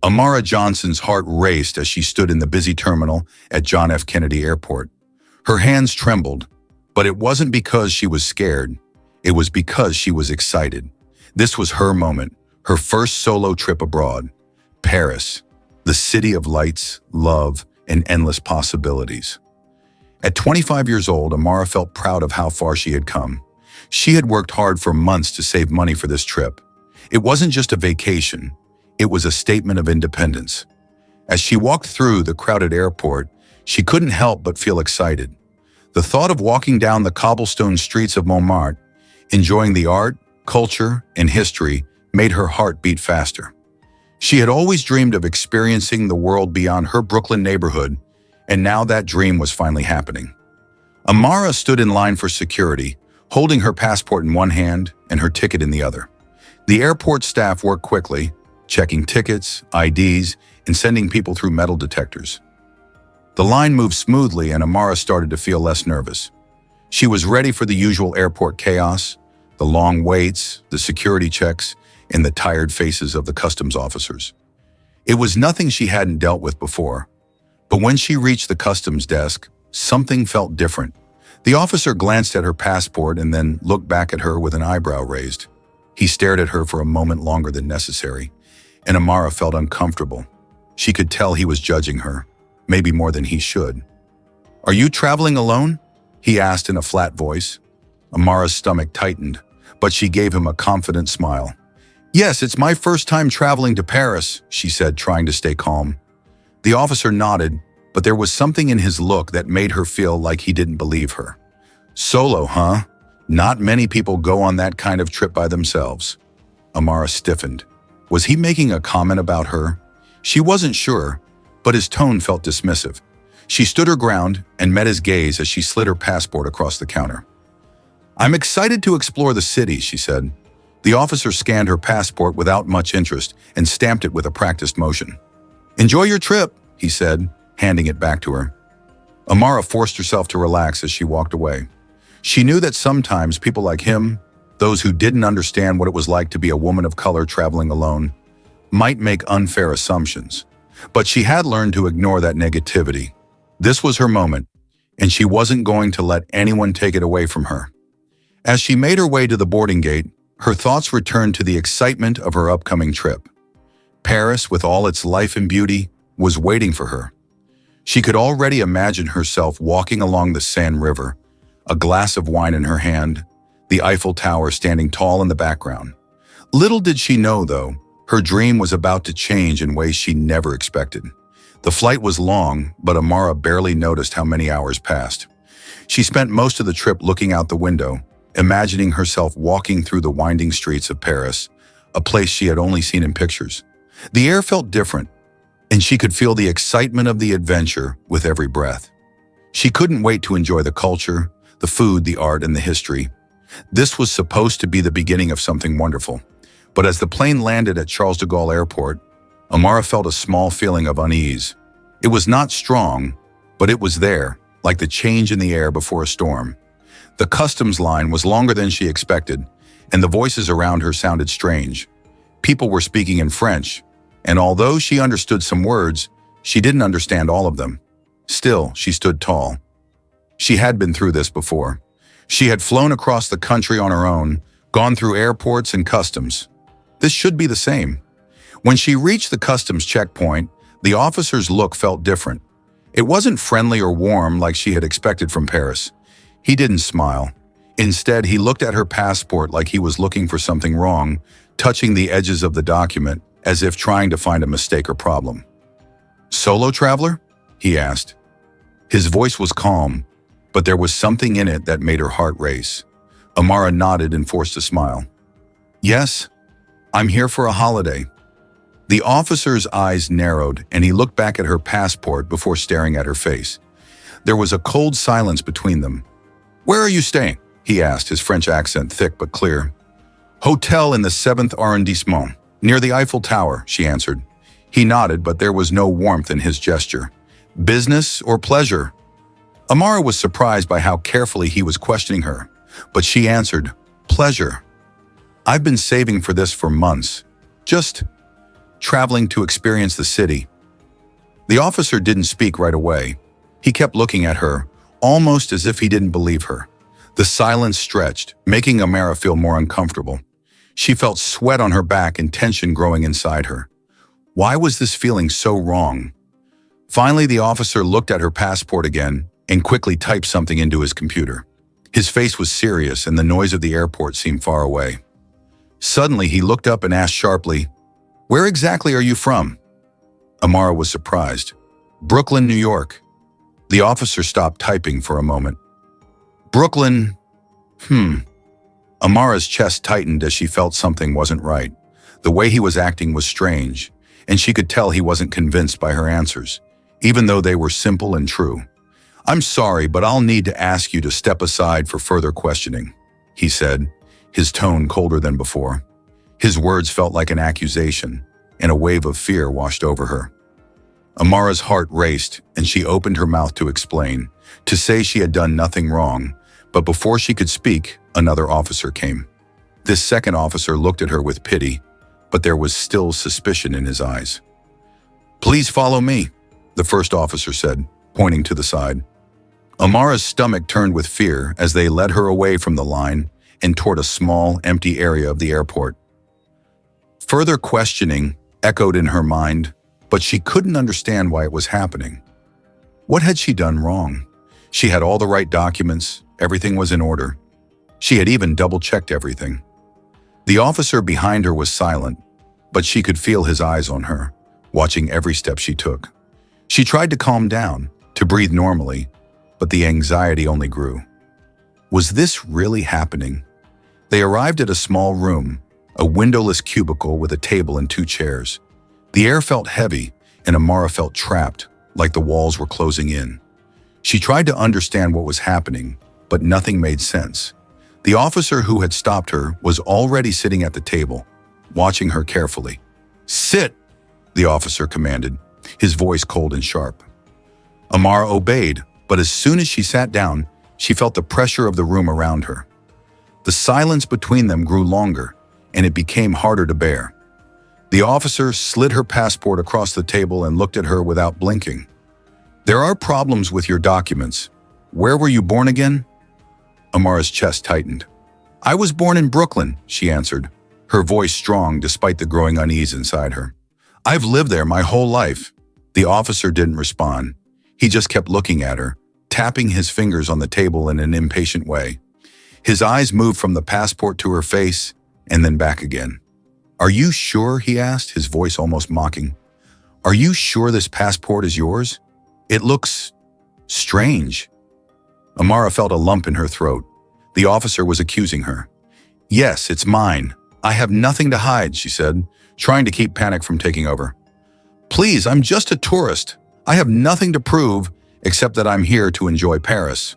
Amara Johnson's heart raced as she stood in the busy terminal at John F. Kennedy Airport. Her hands trembled, but it wasn't because she was scared. It was because she was excited. This was her moment, her first solo trip abroad. Paris, the city of lights, love, and endless possibilities. At 25 years old, Amara felt proud of how far she had come. She had worked hard for months to save money for this trip. It wasn't just a vacation. It was a statement of independence. As she walked through the crowded airport, she couldn't help but feel excited. The thought of walking down the cobblestone streets of Montmartre, enjoying the art, culture, and history, made her heart beat faster. She had always dreamed of experiencing the world beyond her Brooklyn neighborhood, and now that dream was finally happening. Amara stood in line for security, holding her passport in one hand and her ticket in the other. The airport staff worked quickly, checking tickets, IDs, and sending people through metal detectors. The line moved smoothly and Amara started to feel less nervous. She was ready for the usual airport chaos, the long waits, the security checks, and the tired faces of the customs officers. It was nothing she hadn't dealt with before. But when she reached the customs desk, something felt different. The officer glanced at her passport and then looked back at her with an eyebrow raised. He stared at her for a moment longer than necessary, and Amara felt uncomfortable. She could tell he was judging her, maybe more than he should. "Are you traveling alone?" he asked in a flat voice. Amara's stomach tightened, but she gave him a confident smile. "Yes, it's my first time traveling to Paris," she said, trying to stay calm. The officer nodded, but there was something in his look that made her feel like he didn't believe her. "Solo, huh? Not many people go on that kind of trip by themselves." Amara stiffened. Was he making a comment about her? She wasn't sure, but his tone felt dismissive. She stood her ground and met his gaze as she slid her passport across the counter. "I'm excited to explore the city," she said. The officer scanned her passport without much interest and stamped it with a practiced motion. "Enjoy your trip," he said, handing it back to her. Amara forced herself to relax as she walked away. She knew that sometimes people like him, those who didn't understand what it was like to be a woman of color traveling alone, might make unfair assumptions. But she had learned to ignore that negativity. This was her moment, and she wasn't going to let anyone take it away from her. As she made her way to the boarding gate, her thoughts returned to the excitement of her upcoming trip. Paris, with all its life and beauty, was waiting for her. She could already imagine herself walking along the Seine River, a glass of wine in her hand, the Eiffel Tower standing tall in the background. Little did she know, though, her dream was about to change in ways she never expected. The flight was long, but Amara barely noticed how many hours passed. She spent most of the trip looking out the window, imagining herself walking through the winding streets of Paris, a place she had only seen in pictures. The air felt different, and she could feel the excitement of the adventure with every breath. She couldn't wait to enjoy the culture, the food, the art, and the history. This was supposed to be the beginning of something wonderful. But as the plane landed at Charles de Gaulle Airport, Amara felt a small feeling of unease. It was not strong, but it was there, like the change in the air before a storm. The customs line was longer than she expected, and the voices around her sounded strange. People were speaking in French, and although she understood some words, she didn't understand all of them. Still, she stood tall. She had been through this before. She had flown across the country on her own, gone through airports and customs. This should be the same. When she reached the customs checkpoint, the officer's look felt different. It wasn't friendly or warm like she had expected from Paris. He didn't smile. Instead, he looked at her passport like he was looking for something wrong, touching the edges of the document as if trying to find a mistake or problem. "Solo traveler?" he asked. His voice was calm, but there was something in it that made her heart race. Amara nodded and forced a smile. "Yes, I'm here for a holiday." The officer's eyes narrowed, and he looked back at her passport before staring at her face. There was a cold silence between them. "Where are you staying?" he asked, his French accent thick but clear. "Hotel in the 7th arrondissement, near the Eiffel Tower," she answered. He nodded, but there was no warmth in his gesture. "Business or pleasure?" Amara was surprised by how carefully he was questioning her, but she answered, "Pleasure. I've been saving for this for months. Just traveling to experience the city. The officer didn't speak right away. He kept looking at her, almost as if he didn't believe her. The silence stretched, making Amara feel more uncomfortable. She felt sweat on her back and tension growing inside her. Why was this feeling so wrong? Finally, the officer looked at her passport again and quickly typed something into his computer. His face was serious and the noise of the airport seemed far away. Suddenly, he looked up and asked sharply, "Where exactly are you from?" Amara was surprised. "Brooklyn, New York." The officer stopped typing for a moment. "Brooklyn, Amara's chest tightened as she felt something wasn't right. The way he was acting was strange, and she could tell he wasn't convinced by her answers, even though they were simple and true. "I'm sorry, but I'll need to ask you to step aside for further questioning," he said, his tone colder than before. His words felt like an accusation, and a wave of fear washed over her. Amara's heart raced, and she opened her mouth to explain, to say she had done nothing wrong, but before she could speak, another officer came. This second officer looked at her with pity, but there was still suspicion in his eyes. "Please follow me," the first officer said, pointing to the side. Amara's stomach turned with fear as they led her away from the line and toward a small, empty area of the airport. Further questioning echoed in her mind, but she couldn't understand why it was happening. What had she done wrong? She had all the right documents, everything was in order. She had even double-checked everything. The officer behind her was silent, but she could feel his eyes on her, watching every step she took. She tried to calm down, to breathe normally, but the anxiety only grew. Was this really happening? They arrived at a small room, a windowless cubicle with a table and 2 chairs. The air felt heavy, and Amara felt trapped, like the walls were closing in. She tried to understand what was happening, but nothing made sense. The officer who had stopped her was already sitting at the table, watching her carefully. "Sit," the officer commanded, his voice cold and sharp. Amara obeyed, but as soon as she sat down, she felt the pressure of the room around her. The silence between them grew longer, and it became harder to bear. The officer slid her passport across the table and looked at her without blinking. "There are problems with your documents. Where were you born again?" Amara's chest tightened. "I was born in Brooklyn," she answered, her voice strong despite the growing unease inside her. "I've lived there my whole life." The officer didn't respond. He just kept looking at her, tapping his fingers on the table in an impatient way. His eyes moved from the passport to her face and then back again. "Are you sure?" he asked, his voice almost mocking. "Are you sure this passport is yours? It looks strange." Amara felt a lump in her throat. The officer was accusing her. "Yes, it's mine. I have nothing to hide," she said, trying to keep panic from taking over. "Please, I'm just a tourist. I have nothing to prove except that I'm here to enjoy Paris."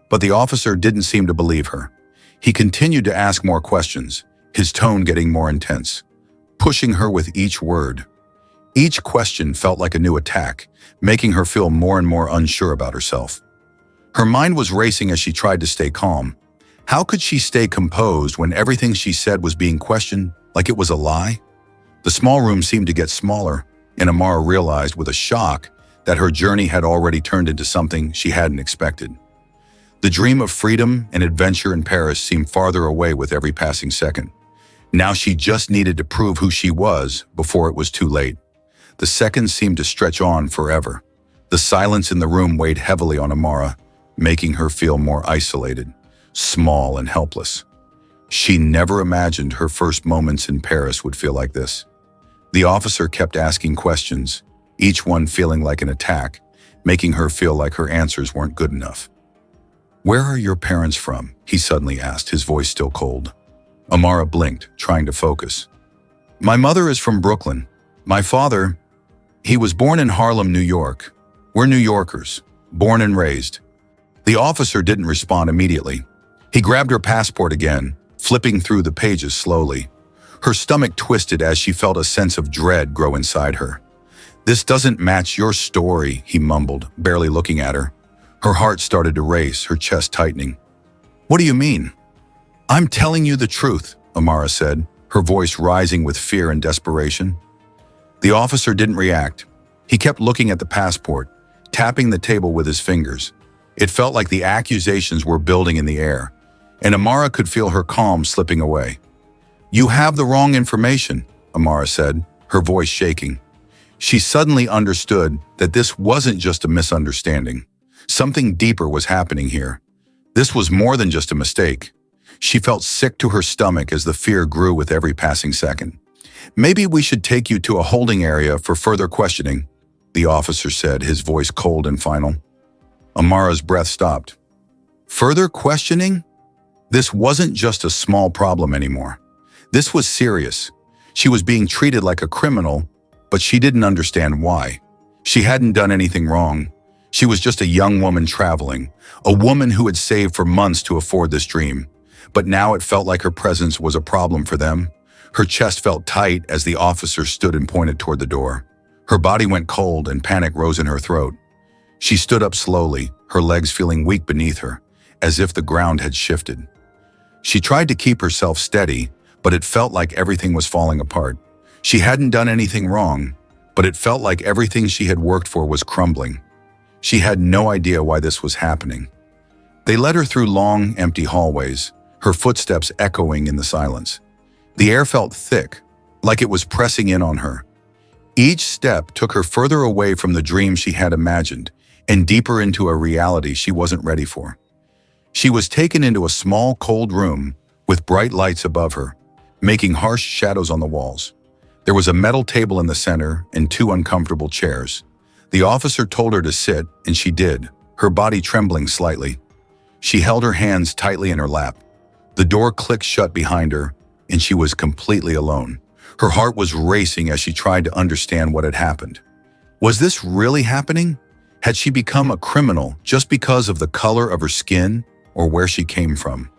But the officer didn't seem to believe her. He continued to ask more questions, his tone getting more intense, pushing her with each word. Each question felt like a new attack, making her feel more and more unsure about herself. Her mind was racing as she tried to stay calm. How could she stay composed when everything she said was being questioned like it was a lie? The small room seemed to get smaller, and Amara realized with a shock that her journey had already turned into something she hadn't expected. The dream of freedom and adventure in Paris seemed farther away with every passing second. Now she just needed to prove who she was before it was too late. The seconds seemed to stretch on forever. The silence in the room weighed heavily on Amara, making her feel more isolated, small and helpless. She never imagined her first moments in Paris would feel like this. The officer kept asking questions, each one feeling like an attack, making her feel like her answers weren't good enough. "Where are your parents from?" he suddenly asked, his voice still cold. Amara blinked, trying to focus. "My mother is from Brooklyn. My father, he was born in Harlem, New York. We're New Yorkers, born and raised." The officer didn't respond immediately. He grabbed her passport again, flipping through the pages slowly. Her stomach twisted as she felt a sense of dread grow inside her. "This doesn't match your story," he mumbled, barely looking at her. Her heart started to race, her chest tightening. "What do you mean?" "I'm telling you the truth," Amara said, her voice rising with fear and desperation. The officer didn't react. He kept looking at the passport, tapping the table with his fingers. It felt like the accusations were building in the air, and Amara could feel her calm slipping away. "You have the wrong information," Amara said, her voice shaking. She suddenly understood that this wasn't just a misunderstanding. Something deeper was happening here. This was more than just a mistake. She felt sick to her stomach as the fear grew with every passing second. "Maybe we should take you to a holding area for further questioning," the officer said, his voice cold and final. Amara's breath stopped. Further questioning? This wasn't just a small problem anymore. This was serious. She was being treated like a criminal, but she didn't understand why. She hadn't done anything wrong. She was just a young woman traveling, a woman who had saved for months to afford this dream. But now it felt like her presence was a problem for them. Her chest felt tight as the officer stood and pointed toward the door. Her body went cold and panic rose in her throat. She stood up slowly, her legs feeling weak beneath her, as if the ground had shifted. She tried to keep herself steady, but it felt like everything was falling apart. She hadn't done anything wrong, but it felt like everything she had worked for was crumbling. She had no idea why this was happening. They led her through long, empty hallways, her footsteps echoing in the silence. The air felt thick, like it was pressing in on her. Each step took her further away from the dream she had imagined and deeper into a reality she wasn't ready for. She was taken into a small, cold room with bright lights above her, making harsh shadows on the walls. There was a metal table in the center and two uncomfortable chairs. The officer told her to sit, and she did, her body trembling slightly. She held her hands tightly in her lap. The door clicked shut behind her, and she was completely alone. Her heart was racing as she tried to understand what had happened. Was this really happening? Had she become a criminal just because of the color of her skin or where she came from?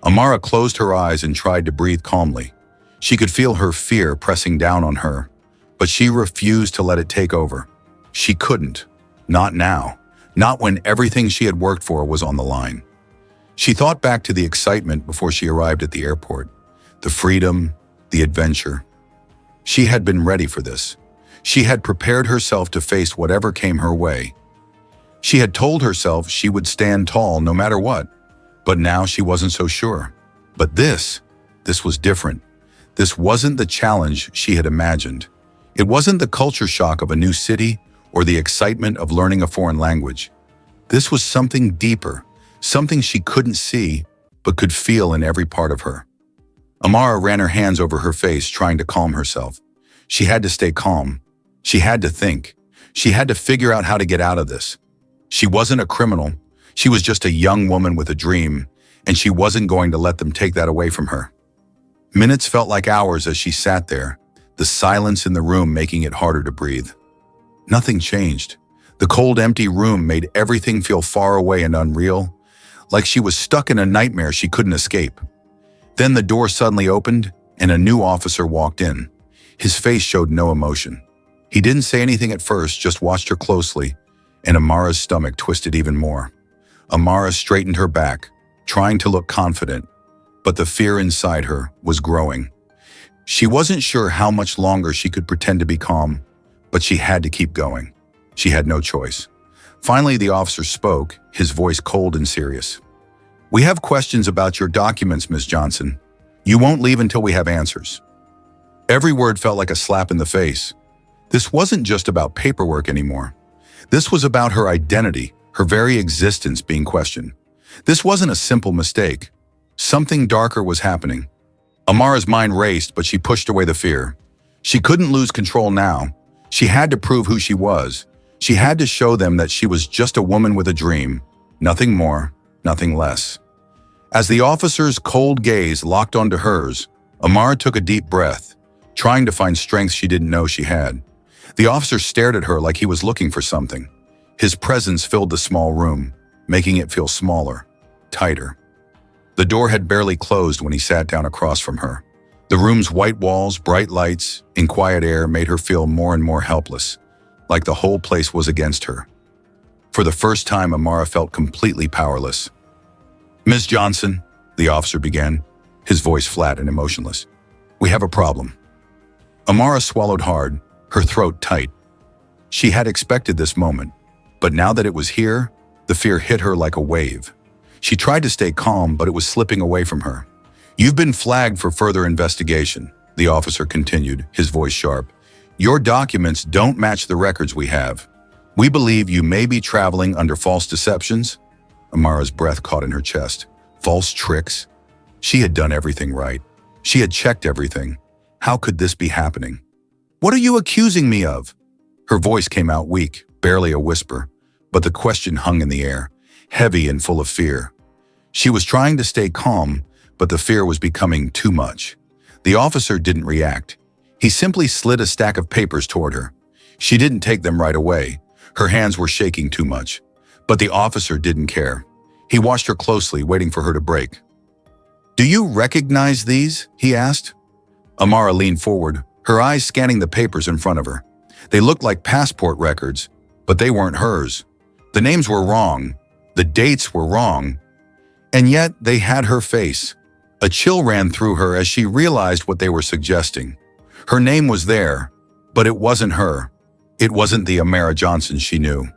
Amara closed her eyes and tried to breathe calmly. She could feel her fear pressing down on her, but she refused to let it take over. She couldn't. Not now. Not when everything she had worked for was on the line. She thought back to the excitement before she arrived at the airport. The freedom, the adventure. She had been ready for this. She had prepared herself to face whatever came her way. She had told herself she would stand tall no matter what, but now she wasn't so sure. But this was different. This wasn't the challenge she had imagined. It wasn't the culture shock of a new city or the excitement of learning a foreign language. This was something deeper, something she couldn't see, but could feel in every part of her. Amara ran her hands over her face, trying to calm herself. She had to stay calm. She had to think. She had to figure out how to get out of this. She wasn't a criminal. She was just a young woman with a dream, and she wasn't going to let them take that away from her. Minutes felt like hours as she sat there, the silence in the room making it harder to breathe. Nothing changed. The cold, empty room made everything feel far away and unreal, like she was stuck in a nightmare she couldn't escape. Then the door suddenly opened, and a new officer walked in. His face showed no emotion. He didn't say anything at first, just watched her closely, and Amara's stomach twisted even more. Amara straightened her back, trying to look confident, but the fear inside her was growing. She wasn't sure how much longer she could pretend to be calm, but she had to keep going. She had no choice. Finally, the officer spoke, his voice cold and serious. "We have questions about your documents, Ms. Johnson. You won't leave until we have answers." Every word felt like a slap in the face. This wasn't just about paperwork anymore. This was about her identity, her very existence being questioned. This wasn't a simple mistake. Something darker was happening. Amara's mind raced, but she pushed away the fear. She couldn't lose control now. She had to prove who she was. She had to show them that she was just a woman with a dream, nothing more, nothing less. As the officer's cold gaze locked onto hers, Amara took a deep breath, trying to find strength she didn't know she had. The officer stared at her like he was looking for something. His presence filled the small room, making it feel smaller, tighter. The door had barely closed when he sat down across from her. The room's white walls, bright lights, and quiet air made her feel more and more helpless, like the whole place was against her. For the first time, Amara felt completely powerless. "Ms. Johnson," the officer began, his voice flat and emotionless. "We have a problem." Amara swallowed hard. her throat tight. She had expected this moment, but now that it was here, the fear hit her like a wave. She tried to stay calm, but it was slipping away from her. "You've been flagged for further investigation," the officer continued, his voice sharp. "Your documents don't match the records we have. We believe you may be traveling under false deceptions." Amara's breath caught in her chest. False tricks? She had done everything right. She had checked everything. How could this be happening? "What are you accusing me of?" Her voice came out weak, barely a whisper, but the question hung in the air, heavy and full of fear. She was trying to stay calm, but the fear was becoming too much. The officer didn't react. He simply slid a stack of papers toward her. She didn't take them right away. Her hands were shaking too much. But the officer didn't care. He watched her closely, waiting for her to break. "Do you recognize these?" he asked. Amara leaned forward, her eyes scanning the papers in front of her. They looked like passport records, but they weren't hers. The names were wrong. The dates were wrong. And yet they had her face. A chill ran through her as she realized what they were suggesting. Her name was there, but it wasn't her. It wasn't the Amara Johnson she knew.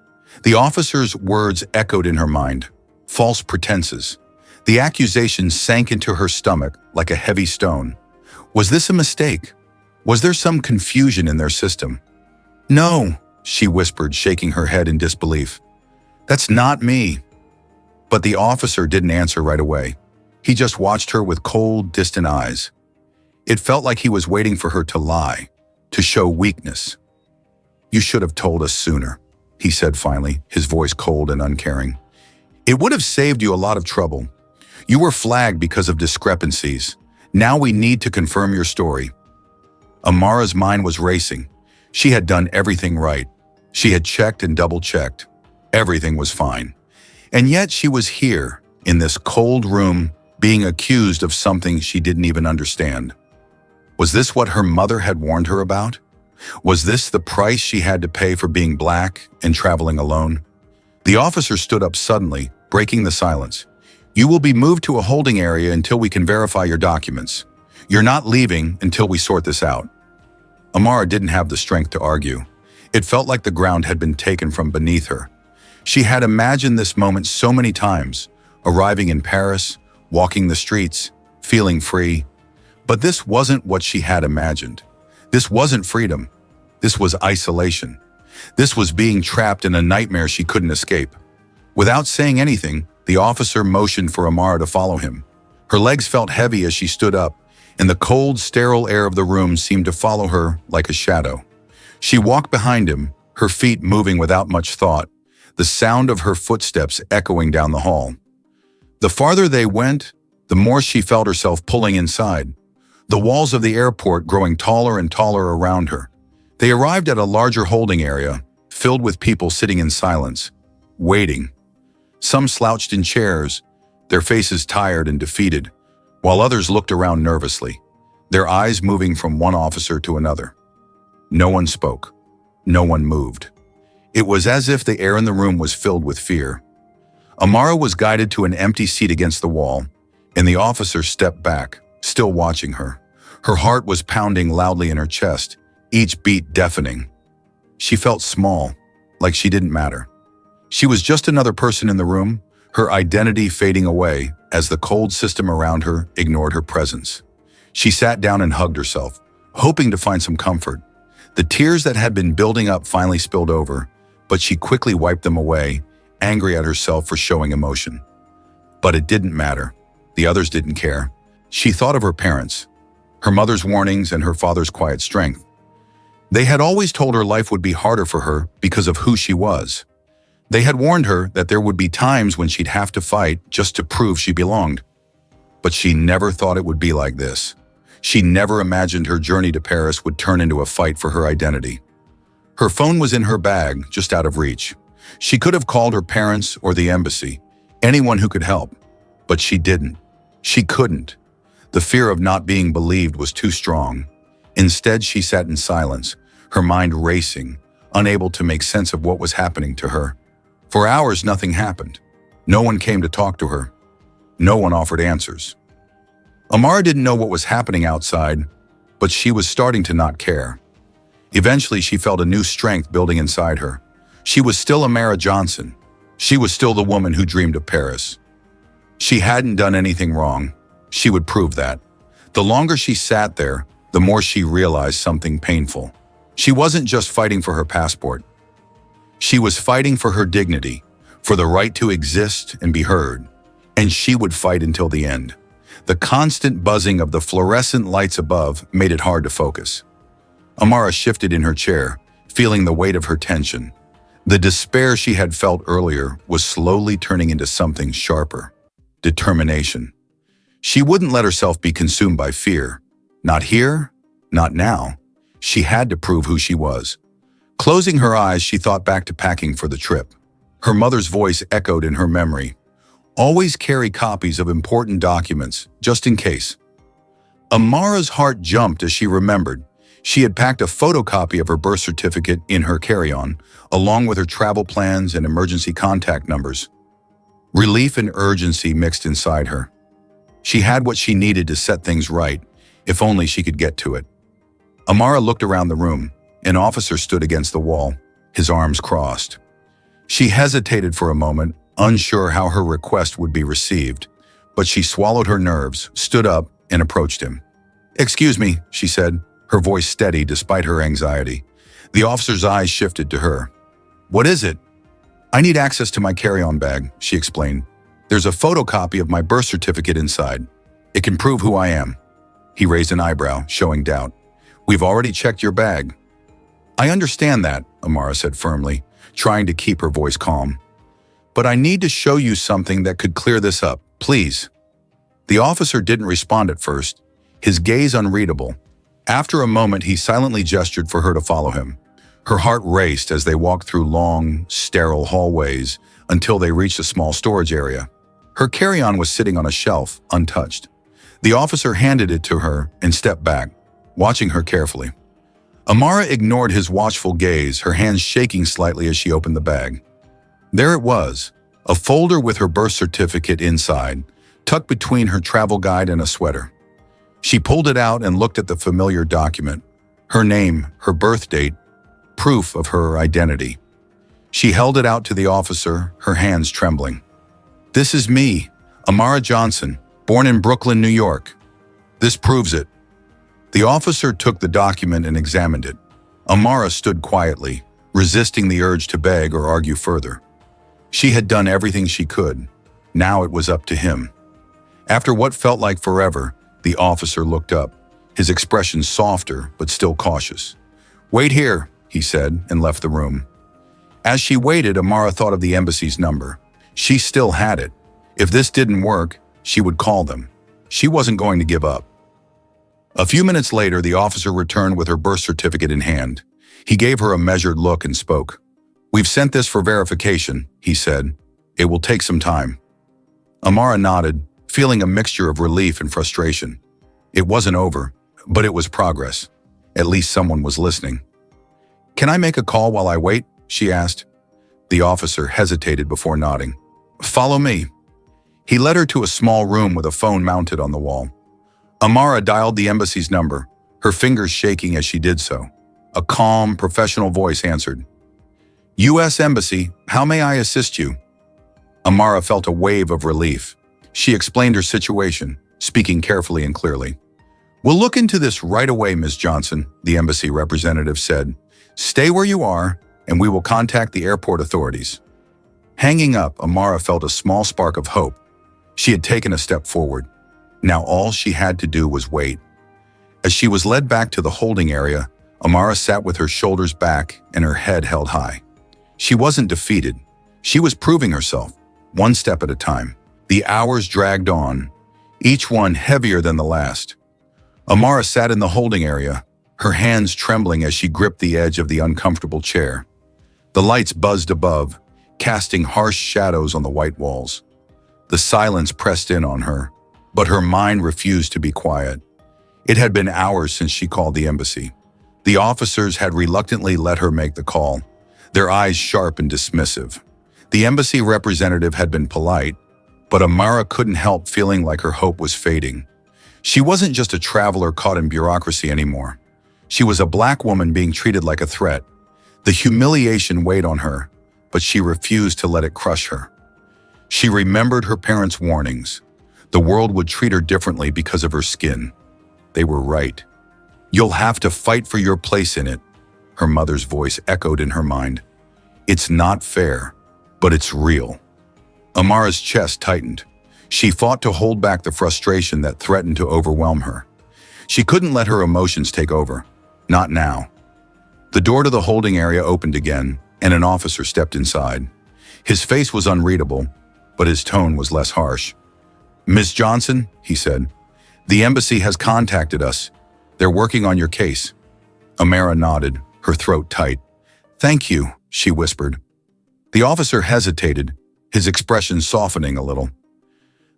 The officer's words echoed in her mind. False pretenses. The accusation sank into her stomach like a heavy stone. Was this a mistake? Was there some confusion in their system? "No," she whispered, shaking her head in disbelief. "That's not me." But the officer didn't answer right away. He just watched her with cold, distant eyes. It felt like he was waiting for her to lie, to show weakness. "You should have told us sooner," he said finally, his voice cold and uncaring. "It would have saved you a lot of trouble. You were flagged because of discrepancies. Now we need to confirm your story." Amara's mind was racing. She had done everything right. She had checked and double-checked. Everything was fine. And yet she was here, in this cold room, being accused of something she didn't even understand. Was this what her mother had warned her about? Was this the price she had to pay for being black and traveling alone? The officer stood up suddenly, breaking the silence. "You will be moved to a holding area until we can verify your documents. You're not leaving until we sort this out." Amara didn't have the strength to argue. It felt like the ground had been taken from beneath her. She had imagined this moment so many times, arriving in Paris, walking the streets, feeling free. But this wasn't what she had imagined. This wasn't freedom. This was isolation. This was being trapped in a nightmare she couldn't escape. Without saying anything, the officer motioned for Amara to follow him. Her legs felt heavy as she stood up, and the cold, sterile air of the room seemed to follow her like a shadow. She walked behind him, her feet moving without much thought, the sound of her footsteps echoing down the hall. The farther they went, the more she felt herself pulling inside, the walls of the airport growing taller and taller around her. They arrived at a larger holding area, filled with people sitting in silence, waiting. Some slouched in chairs, their faces tired and defeated, while others looked around nervously, their eyes moving from one officer to another. No one spoke. No one moved. It was as if the air in the room was filled with fear. Amara was guided to an empty seat against the wall, and the officer stepped back, still watching her. Her heart was pounding loudly in her chest, each beat deafening. She felt small, like she didn't matter. She was just another person in the room, her identity fading away as the cold system around her ignored her presence. She sat down and hugged herself, hoping to find some comfort. The tears that had been building up finally spilled over, but she quickly wiped them away, angry at herself for showing emotion. But it didn't matter. The others didn't care. She thought of her parents, her mother's warnings and her father's quiet strength. They had always told her life would be harder for her because of who she was. They had warned her that there would be times when she'd have to fight just to prove she belonged. But she never thought it would be like this. She never imagined her journey to Paris would turn into a fight for her identity. Her phone was in her bag, just out of reach. She could have called her parents or the embassy, anyone who could help. But she didn't. She couldn't. The fear of not being believed was too strong. Instead, she sat in silence, her mind racing, unable to make sense of what was happening to her. For hours, nothing happened. No one came to talk to her. No one offered answers. Amara didn't know what was happening outside, but she was starting to not care. Eventually, she felt a new strength building inside her. She was still Amara Johnson. She was still the woman who dreamed of Paris. She hadn't done anything wrong. She would prove that. The longer she sat there, the more she realized something painful. She wasn't just fighting for her passport. She was fighting for her dignity, for the right to exist and be heard. And she would fight until the end. The constant buzzing of the fluorescent lights above made it hard to focus. Amara shifted in her chair, feeling the weight of her tension. The despair she had felt earlier was slowly turning into something sharper. Determination. She wouldn't let herself be consumed by fear. Not here, not now. She had to prove who she was. Closing her eyes, she thought back to packing for the trip. Her mother's voice echoed in her memory. Always carry copies of important documents, just in case. Amara's heart jumped as she remembered. She had packed a photocopy of her birth certificate in her carry-on, along with her travel plans and emergency contact numbers. Relief and urgency mixed inside her. She had what she needed to set things right, if only she could get to it. Amara looked around the room. An officer stood against the wall, his arms crossed. She hesitated for a moment, unsure how her request would be received, but she swallowed her nerves, stood up, and approached him. "Excuse me," she said, her voice steady despite her anxiety. The officer's eyes shifted to her. "What is it?" "I need access to my carry-on bag," she explained. "There's a photocopy of my birth certificate inside. It can prove who I am." He raised an eyebrow, showing doubt. "We've already checked your bag." "I understand that," Amara said firmly, trying to keep her voice calm. "But I need to show you something that could clear this up, please." The officer didn't respond at first, his gaze unreadable. After a moment, he silently gestured for her to follow him. Her heart raced as they walked through long, sterile hallways until they reached a small storage area. Her carry-on was sitting on a shelf, untouched. The officer handed it to her and stepped back, watching her carefully. Amara ignored his watchful gaze, her hands shaking slightly as she opened the bag. There it was, a folder with her birth certificate inside, tucked between her travel guide and a sweater. She pulled it out and looked at the familiar document. Her name, her birth date, proof of her identity. She held it out to the officer, her hands trembling. "This is me, Amara Johnson, born in Brooklyn, New York. This proves it." The officer took the document and examined it. Amara stood quietly, resisting the urge to beg or argue further. She had done everything she could. Now it was up to him. After what felt like forever, the officer looked up, his expression softer but still cautious. "Wait here," he said, and left the room. As she waited, Amara thought of the embassy's number. She still had it. If this didn't work, she would call them. She wasn't going to give up. A few minutes later, the officer returned with her birth certificate in hand. He gave her a measured look and spoke. "We've sent this for verification," he said. "It will take some time." Amara nodded, feeling a mixture of relief and frustration. It wasn't over, but it was progress. At least someone was listening. "Can I make a call while I wait?" she asked. The officer hesitated before nodding. "Follow me." He led her to a small room with a phone mounted on the wall. Amara dialed the embassy's number, her fingers shaking as she did so. A calm, professional voice answered. "U.S. Embassy, how may I assist you?" Amara felt a wave of relief. She explained her situation, speaking carefully and clearly. "We'll look into this right away, Ms. Johnson," the embassy representative said. "Stay where you are, and we will contact the airport authorities." Hanging up, Amara felt a small spark of hope. She had taken a step forward. Now all she had to do was wait. As she was led back to the holding area, Amara sat with her shoulders back and her head held high. She wasn't defeated. She was proving herself, one step at a time. The hours dragged on, each one heavier than the last. Amara sat in the holding area, her hands trembling as she gripped the edge of the uncomfortable chair. The lights buzzed above, casting harsh shadows on the white walls. The silence pressed in on her, but her mind refused to be quiet. It had been hours since she called the embassy. The officers had reluctantly let her make the call, their eyes sharp and dismissive. The embassy representative had been polite, but Amara couldn't help feeling like her hope was fading. She wasn't just a traveler caught in bureaucracy anymore. She was a black woman being treated like a threat. The humiliation weighed on her, but she refused to let it crush her. She remembered her parents' warnings. The world would treat her differently because of her skin. They were right. "You'll have to fight for your place in it," her mother's voice echoed in her mind. "It's not fair, but it's real." Amara's chest tightened. She fought to hold back the frustration that threatened to overwhelm her. She couldn't let her emotions take over. Not now. The door to the holding area opened again, and an officer stepped inside. His face was unreadable, but his tone was less harsh. "Miss Johnson," he said, "the embassy has contacted us. They're working on your case." Amara nodded, her throat tight. "Thank you," she whispered. The officer hesitated, his expression softening a little.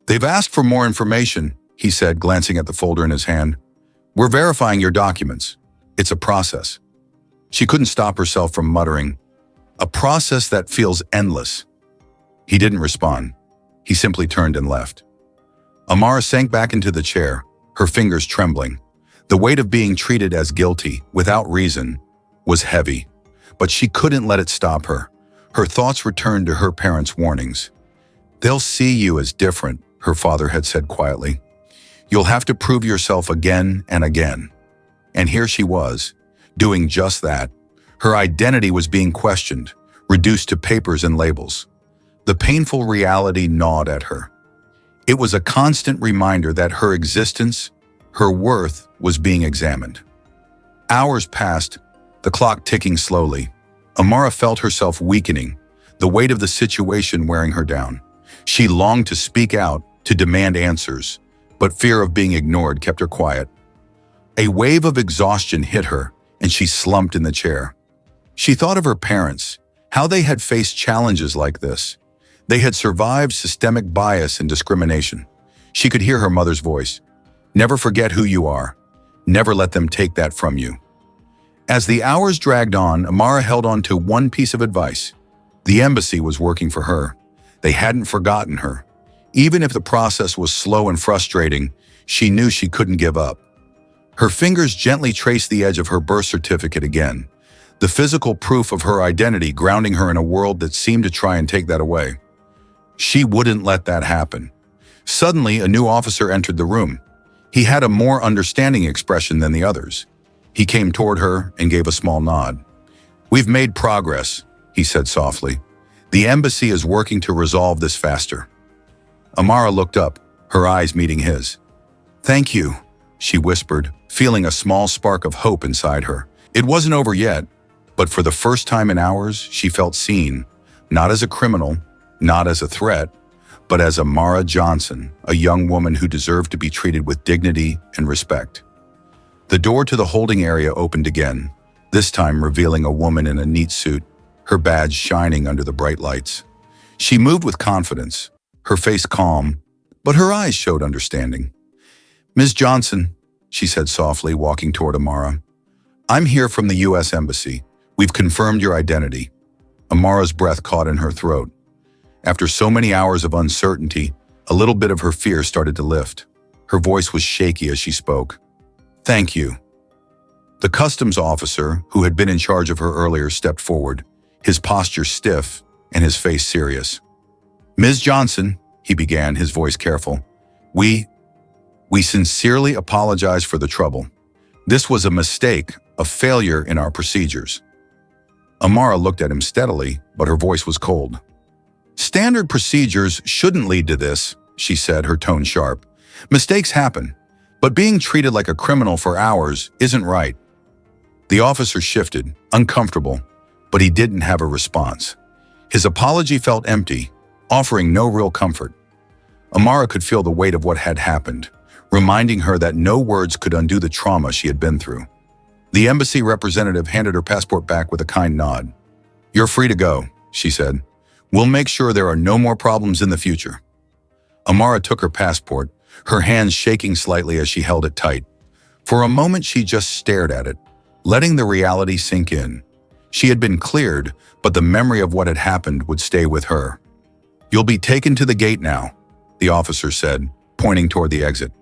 "They've asked for more information," he said, glancing at the folder in his hand. "We're verifying your documents. It's a process." She couldn't stop herself from muttering, "A process that feels endless." He didn't respond. He simply turned and left. Amara sank back into the chair, her fingers trembling. The weight of being treated as guilty, without reason, was heavy, but she couldn't let it stop her. Her thoughts returned to her parents' warnings. "They'll see you as different," her father had said quietly. "You'll have to prove yourself again and again." And here she was, doing just that. Her identity was being questioned, reduced to papers and labels. The painful reality gnawed at her. It was a constant reminder that her existence, her worth, was being examined. Hours passed, the clock ticking slowly. Amara felt herself weakening, the weight of the situation wearing her down. She longed to speak out, to demand answers, but fear of being ignored kept her quiet. A wave of exhaustion hit her, and she slumped in the chair. She thought of her parents, how they had faced challenges like this. They had survived systemic bias and discrimination. She could hear her mother's voice. "Never forget who you are. Never let them take that from you." As the hours dragged on, Amara held on to one piece of advice. The embassy was working for her. They hadn't forgotten her. Even if the process was slow and frustrating, she knew she couldn't give up. Her fingers gently traced the edge of her birth certificate again, the physical proof of her identity grounding her in a world that seemed to try and take that away. She wouldn't let that happen. Suddenly, a new officer entered the room. He had a more understanding expression than the others. He came toward her and gave a small nod. "We've made progress," he said softly. "The embassy is working to resolve this faster." Amara looked up, her eyes meeting his. "Thank you," she whispered, feeling a small spark of hope inside her. It wasn't over yet, but for the first time in hours, she felt seen, not as a criminal, not as a threat, but as Amara Johnson, a young woman who deserved to be treated with dignity and respect. The door to the holding area opened again, this time revealing a woman in a neat suit, her badge shining under the bright lights. She moved with confidence, her face calm, but her eyes showed understanding. "Ms. Johnson," she said softly, walking toward Amara, "I'm here from the U.S. Embassy. We've confirmed your identity." Amara's breath caught in her throat. After so many hours of uncertainty, a little bit of her fear started to lift. Her voice was shaky as she spoke. "Thank you." The customs officer, who had been in charge of her earlier, stepped forward, his posture stiff and his face serious. "Ms. Johnson," he began, his voice careful, We sincerely apologize for the trouble. This was a mistake, a failure in our procedures." Amara looked at him steadily, but her voice was cold. "Standard procedures shouldn't lead to this," she said, her tone sharp. "Mistakes happen, but being treated like a criminal for hours isn't right." The officer shifted, uncomfortable, but he didn't have a response. His apology felt empty, offering no real comfort. Amara could feel the weight of what had happened, reminding her that no words could undo the trauma she had been through. The embassy representative handed her passport back with a kind nod. "You're free to go," she said. "We'll make sure there are no more problems in the future." Amara took her passport, her hands shaking slightly as she held it tight. For a moment, she just stared at it, letting the reality sink in. She had been cleared, but the memory of what had happened would stay with her. "You'll be taken to the gate now," the officer said, pointing toward the exit.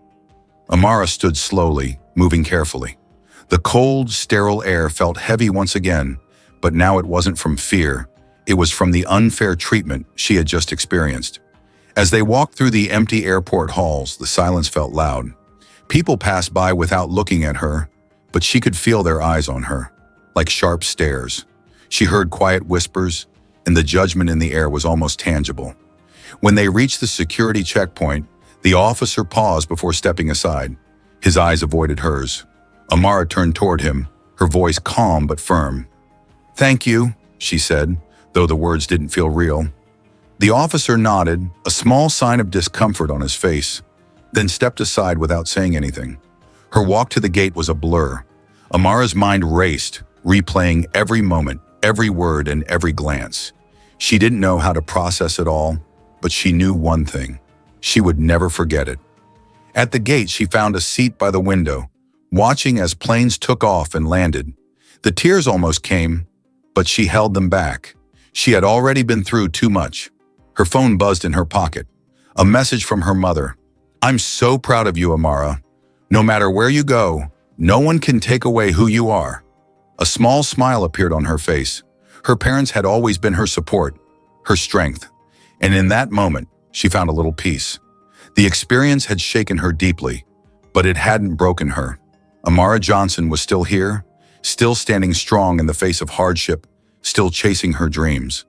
Amara stood slowly, moving carefully. The cold, sterile air felt heavy once again, but now it wasn't from fear. It was from the unfair treatment she had just experienced. As they walked through the empty airport halls, the silence felt loud. People passed by without looking at her, but she could feel their eyes on her, like sharp stares. She heard quiet whispers, and the judgment in the air was almost tangible. When they reached the security checkpoint, the officer paused before stepping aside. His eyes avoided hers. Amara turned toward him, her voice calm but firm. "Thank you," she said, though the words didn't feel real. The officer nodded, a small sign of discomfort on his face, then stepped aside without saying anything. Her walk to the gate was a blur. Amara's mind raced, replaying every moment, every word, and every glance. She didn't know how to process it all, but she knew one thing. She would never forget it. At the gate, she found a seat by the window, watching as planes took off and landed. The tears almost came, but she held them back. She had already been through too much. Her phone buzzed in her pocket. A message from her mother. "I'm so proud of you, Amara. No matter where you go, no one can take away who you are." A small smile appeared on her face. Her parents had always been her support, her strength. And in that moment, she found a little peace. The experience had shaken her deeply, but it hadn't broken her. Amara Johnson was still here, still standing strong in the face of hardship, still chasing her dreams.